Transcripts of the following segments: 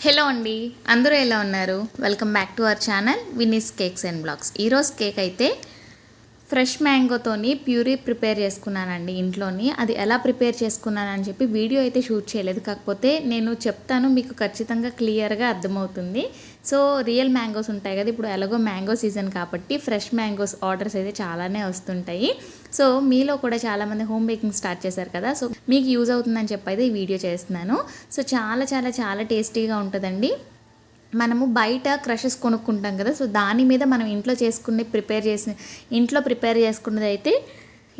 Hello అండి, అందరూ ఎలా ఉన్నారు? Welcome back to our channel Vini's cakes and blogs. ఈరోజు కేక్ అయితే ఫ్రెష్ మ్యాంగోతోని ప్యూరీ ప్రిపేర్ చేసుకున్నానండి ఇంట్లోని. అది ఎలా ప్రిపేర్ చేసుకున్నానని చెప్పి వీడియో అయితే షూట్ చేయలేదు, కాకపోతే నేను చెప్తాను, మీకు ఖచ్చితంగా క్లియర్గా అర్థమవుతుంది. సో రియల్ మ్యాంగోస్ ఉంటాయి కదా, ఇప్పుడు ఎలాగో మ్యాంగో సీజన్ కాబట్టి ఫ్రెష్ మ్యాంగోస్ ఆర్డర్స్ అయితే చాలానే వస్తుంటాయి. సో మీలో కూడా చాలామంది హోమ్ బేకింగ్ స్టార్ట్ చేశారు కదా, సో మీకు యూజ్ అవుతుందని చెప్పి అయితే ఈ వీడియో చేస్తున్నాను. సో చాలా చాలా చాలా టేస్టీగా ఉంటుందండి. మనము బయట క్రషెస్ కొనుక్కుంటాం కదా, సో దాని మీద మనం ఇంట్లో ప్రిపేర్ చేసుకున్నది అయితే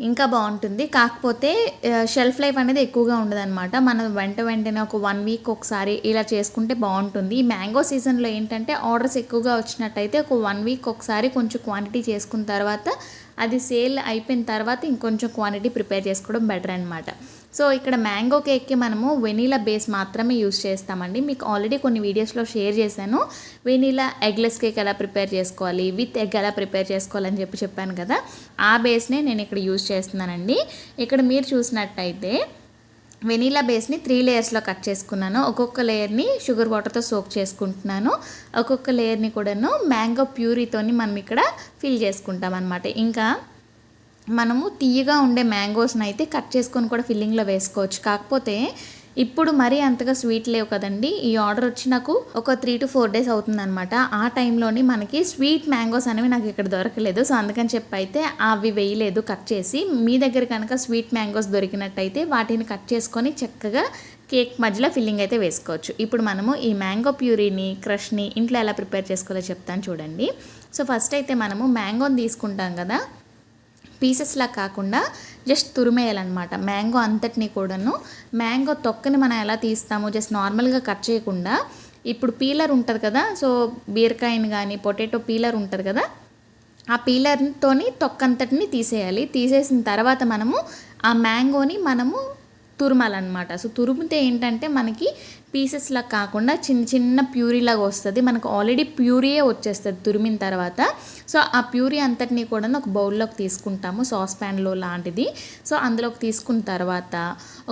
ఇంకా బాగుంటుంది. కాకపోతే షెల్ఫ్ లైఫ్ అనేది ఎక్కువగా ఉండదన్నమాట. మనం వెంటనే ఒక 1 వీక్ ఒకసారి ఇలా చేసుకుంటే బాగుంటుంది. ఈ మ్యాంగో సీజన్లో ఏంటంటే ఆర్డర్స్ ఎక్కువగా వచ్చినట్టయితే ఒక 1 వీక్ ఒకసారి కొంచెం క్వాంటిటీ చేసుకున్న తర్వాత అది సేల్ అయిపోయిన తర్వాత ఇంకొంచెం క్వాంటిటీ ప్రిపేర్ చేసుకోవడం బెటర్ అనమాట. సో ఇక్కడ మ్యాంగో కేక్కి మనము వెనీలా బేస్ మాత్రమే యూస్ చేస్తామండి. మీకు ఆల్రెడీ కొన్ని వీడియోస్లో షేర్ చేశాను, వెనీలా ఎగ్లెస్ కేక్ ఎలా ప్రిపేర్ చేసుకోవాలి, విత్ ఎగ్ ఎలా ప్రిపేర్ చేసుకోవాలని చెప్పాను కదా, ఆ బేస్నే నేను ఇక్కడ యూస్ చేస్తున్నానండి. ఇక్కడ మీరు చూసినట్టయితే వెనీలా బేస్ని 3 లేయర్స్లో కట్ చేసుకున్నాను. ఒక్కొక్క లేయర్ని షుగర్ వాటర్తో సోక్ చేసుకుంటున్నాను. ఒక్కొక్క లేయర్ని కూడాను మ్యాంగో ప్యూరీతోని మనం ఇక్కడ ఫిల్ చేసుకుంటాం అనమాట. ఇంకా మనము తీయగా ఉండే మ్యాంగోస్ని అయితే కట్ చేసుకొని కూడా ఫిల్లింగ్లో వేసుకోవచ్చు. కాకపోతే ఇప్పుడు మరీ అంతగా స్వీట్ లేవు కదండి. ఈ ఆర్డర్ వచ్చి నాకు ఒక 3 to 4 days అవుతుందన్నమాట. ఆ టైంలోని మనకి స్వీట్ మ్యాంగోస్ అనేవి నాకు ఇక్కడ దొరకలేదు. సో అందుకని చెప్పి అయితే అవి వేయలేదు కట్ చేసి. మీ దగ్గర కనుక స్వీట్ మ్యాంగోస్ దొరికినట్టయితే వాటిని కట్ చేసుకొని చక్కగా కేక్ మధ్యలో ఫిల్లింగ్ అయితే వేసుకోవచ్చు. ఇప్పుడు మనము ఈ మ్యాంగో ప్యూరీని, క్రష్ని ఇంట్లో ఎలా ప్రిపేర్ చేసుకోవాలో చెప్తాను చూడండి. సో ఫస్ట్ అయితే మనము మ్యాంగోని తీసుకుంటాం కదా, పీసెస్లా కాకుండా జస్ట్ తురిమేయాలన్నమాట. మ్యాంగో అంతటినీ కూడాను, మ్యాంగో తొక్కని మనం ఎలా తీస్తామో జస్ట్ నార్మల్గా కట్ చేయకుండా, ఇప్పుడు పీలర్ ఉంటుంది కదా, సో బీరకాయని కానీ పొటాటో పీలర్ ఉంటుంది కదా, ఆ పీలర్తోని తొక్కంతటిని తీసేయాలి. తీసేసిన తర్వాత మనము ఆ మ్యాంగోని మనము తురుమాలన్నమాట. సో తురిమితే ఏంటంటే మనకి పీసెస్లా కాకుండా చిన్న చిన్న ప్యూరీలాగా వస్తుంది. మనకు ఆల్రెడీ ప్యూరీయే వచ్చేస్తుంది తురిమిన తర్వాత. సో ఆ ప్యూరీ అంతటినీ కూడా ఒక బౌల్లోకి తీసుకుంటాము, సాస్ ప్యాన్లో లాంటిది. సో అందులోకి తీసుకున్న తర్వాత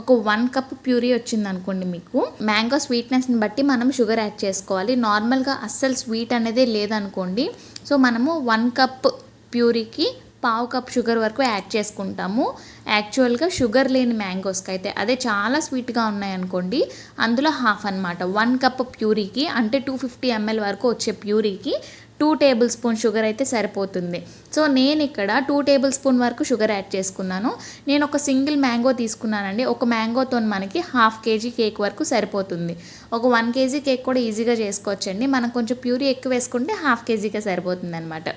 ఒక 1 కప్ ప్యూరీ వచ్చింది అనుకోండి, మీకు మ్యాంగో స్వీట్నెస్ని బట్టి మనం షుగర్ యాడ్ చేసుకోవాలి. నార్మల్గా అస్సలు స్వీట్ అనేది లేదనుకోండి, సో మనము 1 కప్ ప్యూరీకి 1/2 కప్ షుగర్ వరకు యాడ్ చేసుకుంటాము. యాక్చువల్గా షుగర్ లేని మ్యాంగోస్కి అయితే, అదే చాలా స్వీట్గా ఉన్నాయనుకోండి అందులో హాఫ్ అనమాట. 1 కప్ ప్యూరీకి అంటే 250 ml వరకు వచ్చే ప్యూరీకి 2 టేబుల్ స్పూన్ షుగర్ అయితే సరిపోతుంది. సో నేను ఇక్కడ 2 టేబుల్ స్పూన్ వరకు షుగర్ యాడ్ చేసుకున్నాను. నేను ఒక సింగిల్ మ్యాంగో తీసుకున్నానండి. ఒక మ్యాంగోతో మనకి 1/2 kg కేక్ వరకు సరిపోతుంది. ఒక 1 kg కేక్ కూడా ఈజీగా చేసుకోవచ్చండి. మనం కొంచెం ప్యూరీ ఎక్కువ వేసుకుంటే 1/2 kgకే సరిపోతుంది అనమాట.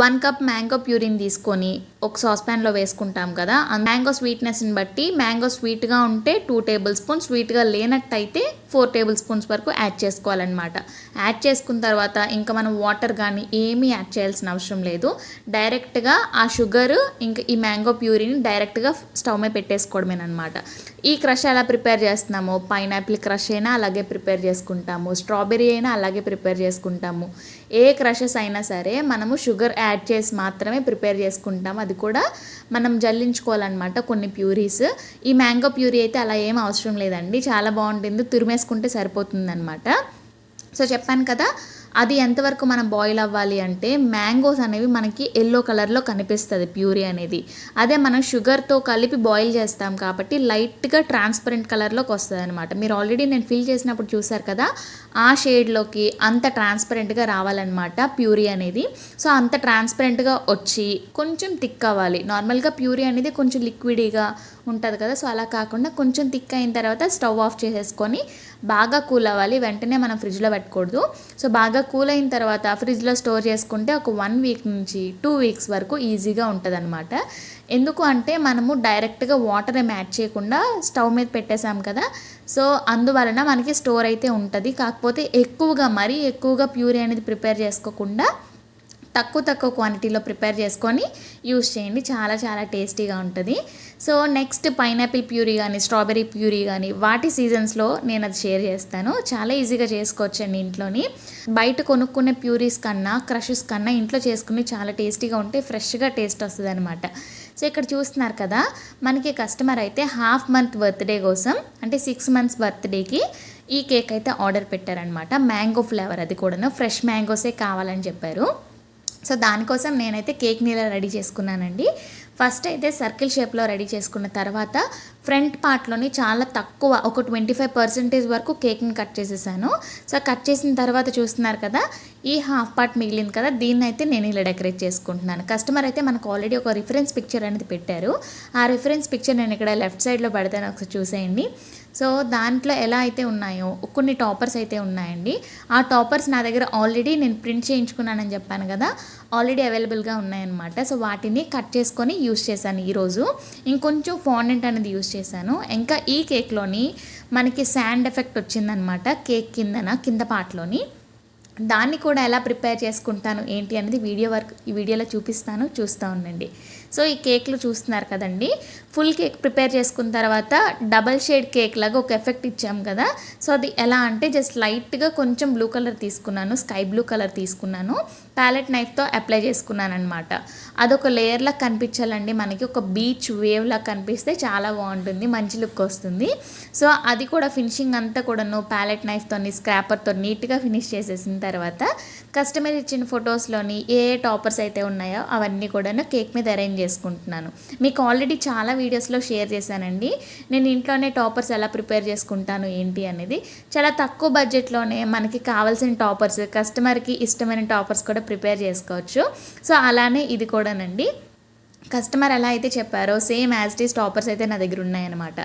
1 కప్ మ్యాంగో ప్యూరీని తీసుకొని ఒక సాస్ ప్యాన్లో వేసుకుంటాం కదా, ఆ మ్యాంగో స్వీట్నెస్ని బట్టి మ్యాంగో స్వీట్గా ఉంటే 2 టేబుల్ స్పూన్, స్వీట్గా లేనట్టయితే 4 టేబుల్ స్పూన్స్ వరకు యాడ్ చేసుకోవాలన్నమాట. యాడ్ చేసుకున్న తర్వాత ఇంకా మనం వాటర్ కానీ ఏమీ యాడ్ చేయాల్సిన అవసరం లేదు. డైరెక్ట్గా ఆ షుగర్ ఇంకా ఈ మ్యాంగో ప్యూరీని డైరెక్ట్గా స్టవ్ మీద పెట్టేసుకోవడమేనమాట. ఈ క్రష్ ఎలా ప్రిపేర్ చేస్తున్నామో, పైనాపిల్ క్రష్ అయినా అలాగే ప్రిపేర్ చేసుకుంటాము, స్ట్రాబెర్రీ అయినా అలాగే ప్రిపేర్ చేసుకుంటాము. ఏ క్రషెస్ అయినా సరే మనము షుగర్ యాడ్ చేసి మాత్రమే ప్రిపేర్ చేసుకుంటాము. అది కూడా మనం జల్లించుకోవాలన్నమాట కొన్ని ప్యూరీస్. ఈ మ్యాంగో ప్యూరీ అయితే అలా ఏం అవసరం లేదండి, చాలా బాగుంటుంది, తురిమేసుకుంటే సరిపోతుందన్నమాట. సో చెప్పాను కదా, అది ఎంతవరకు మనం బాయిల్ అవ్వాలి అంటే మ్యాంగోస్ అనేవి మనకి ఎల్లో కలర్లో కనిపిస్తుంది ప్యూరీ అనేది. అదే మనం షుగర్తో కలిపి బాయిల్ చేస్తాం కాబట్టి లైట్గా ట్రాన్స్పరెంట్ కలర్లోకి వస్తుంది అనమాట. మీరు ఆల్రెడీ నేను ఫిల్ చేసినప్పుడు చూసారు కదా, ఆ షేడ్లోకి అంత ట్రాన్స్పరెంట్గా రావాలన్నమాట ప్యూరీ అనేది. సో అంత ట్రాన్స్పరెంట్గా వచ్చి కొంచెం థిక్ అవ్వాలి. నార్మల్గా ప్యూరీ అనేది కొంచెం లిక్విడీగా ఉంటుంది కదా, సో అలా కాకుండా కొంచెం థిక్ అయిన తర్వాత స్టవ్ ఆఫ్ చేసేసుకొని బాగా కూల్ అవ్వాలి. వెంటనే మనం ఫ్రిడ్జ్లో పెట్టకూడదు. సో బాగా కూల్ అయిన తర్వాత ఫ్రిడ్జ్లో స్టోర్ చేసుకుంటే ఒక 1 వీక్ నుంచి 2 వీక్స్ వరకు ఈజీగా ఉంటుంది అనమాట. ఎందుకు అంటే మనము డైరెక్ట్గా వాటర్ ఏమి యాడ్ చేయకుండా స్టవ్ మీద పెట్టేసాం కదా, సో అందువలన మనకి స్టోర్ అయితే ఉంటుంది. కాకపోతే మరీ ఎక్కువగా ప్యూరీ అనేది ప్రిపేర్ చేసుకోకుండా తక్కువ క్వాంటిటీలో ప్రిపేర్ చేసుకొని యూస్ చేయండి, చాలా చాలా టేస్టీగా ఉంటుంది. సో నెక్స్ట్ పైనాపిల్ ప్యూరీ కానీ స్ట్రాబెర్రీ ప్యూరీ కానీ వాటి సీజన్స్లో నేను అది షేర్ చేస్తాను. చాలా ఈజీగా చేసుకోవచ్చండి ఇంట్లోని. బయట కొనుక్కునే ప్యూరీస్ కన్నా క్రషెస్ కన్నా ఇంట్లో చేసుకుని చాలా టేస్టీగా ఉంటే ఫ్రెష్గా టేస్ట్ వస్తుంది అనమాట. సో ఇక్కడ చూస్తున్నారు కదా, మనకి కస్టమర్ అయితే హాఫ్ మంత్ బర్త్డే కోసం అంటే 6 months బర్త్డేకి ఈ కేక్ అయితే ఆర్డర్ పెట్టారనమాట. మ్యాంగో ఫ్లేవర్, అది కూడా ఫ్రెష్ మ్యాంగోసే కావాలని చెప్పారు. సో దానికోసం నేనైతే కేక్ని ఇలా రెడీ చేసుకున్నానండి. ఫస్ట్ అయితే సర్కిల్ షేప్లో రెడీ చేసుకున్న తర్వాత ఫ్రంట్ పార్ట్లోని చాలా తక్కువ ఒక 25% వరకు కేక్ని కట్ చేసేసాను. సో కట్ చేసిన తర్వాత చూస్తున్నారు కదా, ఈ హాఫ్ పార్ట్ మిగిలింది కదా, దీన్ని అయితే నేను ఇలా డెకరేట్ చేసుకుంటున్నాను. కస్టమర్ అయితే మనకు ఆల్రెడీ ఒక రిఫరెన్స్ పిక్చర్ అనేది పెట్టారు. ఆ రిఫరెన్స్ పిక్చర్ నేను ఇక్కడ లెఫ్ట్ సైడ్లో పెడతాను, ఒకసారి చూసేయండి. సో దాంట్లో ఎలా అయితే ఉన్నాయో కొన్ని టాపర్స్ అయితే ఉన్నాయండి. ఆ టాపర్స్ నా దగ్గర ఆల్రెడీ నేను ప్రింట్ చేయించుకున్నానని చెప్పాను కదా, ఆల్రెడీ అవైలబుల్గా ఉన్నాయన్నమాట. సో వాటిని కట్ చేసుకొని యూస్ చేశాను ఈరోజు. ఇంకొంచెం ఫాండెంట్ అనేది యూస్ చేశాను. ఇంకా ఈ కేక్లోని మనకి శాండ్ ఎఫెక్ట్ వచ్చిందనమాట కేక్ కింద పార్ట్లోని. దాన్ని కూడా ఎలా ప్రిపేర్ చేసుకుంటాను ఏంటి అనేది ఈ వీడియోలో చూపిస్తాను, చూస్తూ ఉండండి. సో ఈ కేక్లు చూస్తున్నారు కదండి, ఫుల్ కేక్ ప్రిపేర్ చేసుకున్న తర్వాత డబల్ షేడ్ కేక్ లాగా ఒక ఎఫెక్ట్ ఇచ్చాం కదా. సో అది ఎలా అంటే జస్ట్ లైట్గా కొంచెం బ్లూ కలర్ తీసుకున్నాను, స్కై బ్లూ కలర్ తీసుకున్నాను, ప్యాలెట్ నైఫ్తో అప్లై చేసుకున్నాను అనమాట. అదొక లేయర్లా కనిపించాలండి, మనకి ఒక బీచ్ వేవ్లా కనిపిస్తే చాలా బాగుంటుంది, మంచి లుక్ వస్తుంది. సో అది కూడా ఫినిషింగ్ అంతా కూడాను ప్యాలెట్ నైఫ్తో స్క్రాపర్తో నీట్గా ఫినిష్ చేసేసిన తర్వాత కస్టమర్ ఇచ్చిన ఫొటోస్లోని ఏ టాపర్స్ అయితే ఉన్నాయో అవన్నీ కూడా కేక్ మీద అరేంజ్ చేసుకుంటున్నాను. మీకు ఆల్రెడీ చాలా వీడియోస్లో షేర్ చేశానండి, నేను ఇంట్లోనే టాపర్స్ ఎలా ప్రిపేర్ చేసుకుంటాను ఏంటి అనేది. చాలా తక్కువ బడ్జెట్లోనే మనకి కావాల్సిన టాపర్స్, కస్టమర్కి ఇష్టమైన టాపర్స్ కూడా ప్రిపేర్ చేసుకోవచ్చు. సో అలానే ఇది కూడానండి, కస్టమర్ ఎలా అయితే చెప్పారో same as it is toppers అయితే నా దగ్గర ఉన్నాయన్నమాట.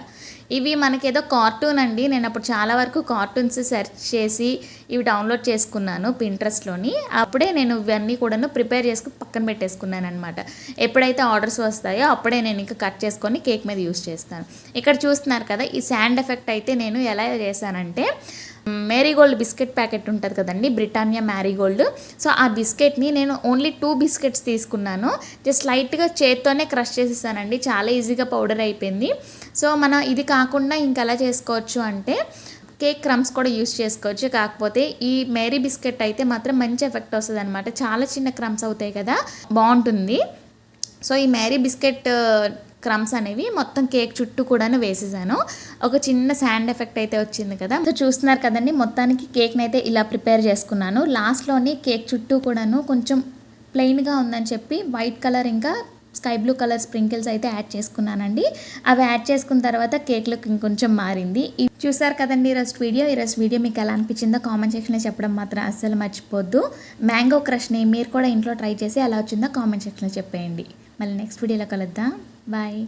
ఇవి మనకేదో కార్టూన్ అండి, నేను అప్పుడు చాలా వరకు కార్టూన్స్ సెర్చ్ చేసి ఇవి డౌన్లోడ్ చేసుకున్నాను పింట్రెస్ట్లోని. అప్పుడే నేను ఇవన్నీ కూడాను ప్రిపేర్ చేసుకుని పక్కన పెట్టేసుకున్నాను అనమాట. ఎప్పుడైతే ఆర్డర్స్ వస్తాయో అప్పుడే నేను ఇంకా కట్ చేసుకొని కేక్ మీద యూస్ చేస్తాను. ఇక్కడ చూస్తున్నారు కదా, ఈ శాండ్ ఎఫెక్ట్ అయితే నేను ఎలా చేశానంటే, మేరీగోల్డ్ బిస్కెట్ ప్యాకెట్ ఉంటుంది కదండి, బ్రిటానియా మ్యారీగోల్డ్. సో ఆ బిస్కెట్ని నేను ఓన్లీ 2 బిస్కెట్స్ తీసుకున్నాను, జస్ట్ లైట్గా చేత్తోనే క్రష్ చేసేసానండి, చాలా ఈజీగా పౌడర్ అయిపోయింది. సో మనం ఇది కాకుండా ఇంకా ఎలా చేసుకోవచ్చు అంటే కేక్ క్రమ్స్ కూడా యూస్ చేసుకోవచ్చు. కాకపోతే ఈ మేరీ బిస్కెట్ అయితే మాత్రం మంచి ఎఫెక్ట్ వస్తుంది అనమాట, చాలా చిన్న క్రమ్స్ అవుతాయి కదా, బాగుంటుంది. సో ఈ మేరీ బిస్కెట్ క్రమ్స్ అనేవి మొత్తం కేక్ చుట్టూ కూడాను వేసేసాను. ఒక చిన్న శాండ్ ఎఫెక్ట్ అయితే వచ్చింది కదా. సో చూస్తున్నారు కదండి, మొత్తానికి కేక్ని అయితే ఇలా ప్రిపేర్ చేసుకున్నాను. లాస్ట్లోని కేక్ చుట్టూ కూడాను కొంచెం ప్లెయిన్గా ఉందని చెప్పి వైట్ కలర్ ఇంకా స్కై బ్లూ కలర్ స్ప్రింకిల్స్ అయితే యాడ్ చేసుకున్నానండి. అవి యాడ్ చేసుకున్న తర్వాత కేక్ లుక్ ఇంకొంచెం మారింది. చూసారు కదండి ఈరోజు వీడియో మీకు ఎలా అనిపించిందో కామెంట్ సెక్షన్లో చెప్పడం మాత్రం అస్సలు మర్చిపోద్దు. మ్యాంగో క్రష్ని మీరు కూడా ఇంట్లో ట్రై చేసి ఎలా వచ్చిందో కామెంట్ సెక్షన్లో చెప్పేయండి. మళ్ళీ నెక్స్ట్ వీడియోలో కలుద్దాం. బాయ్.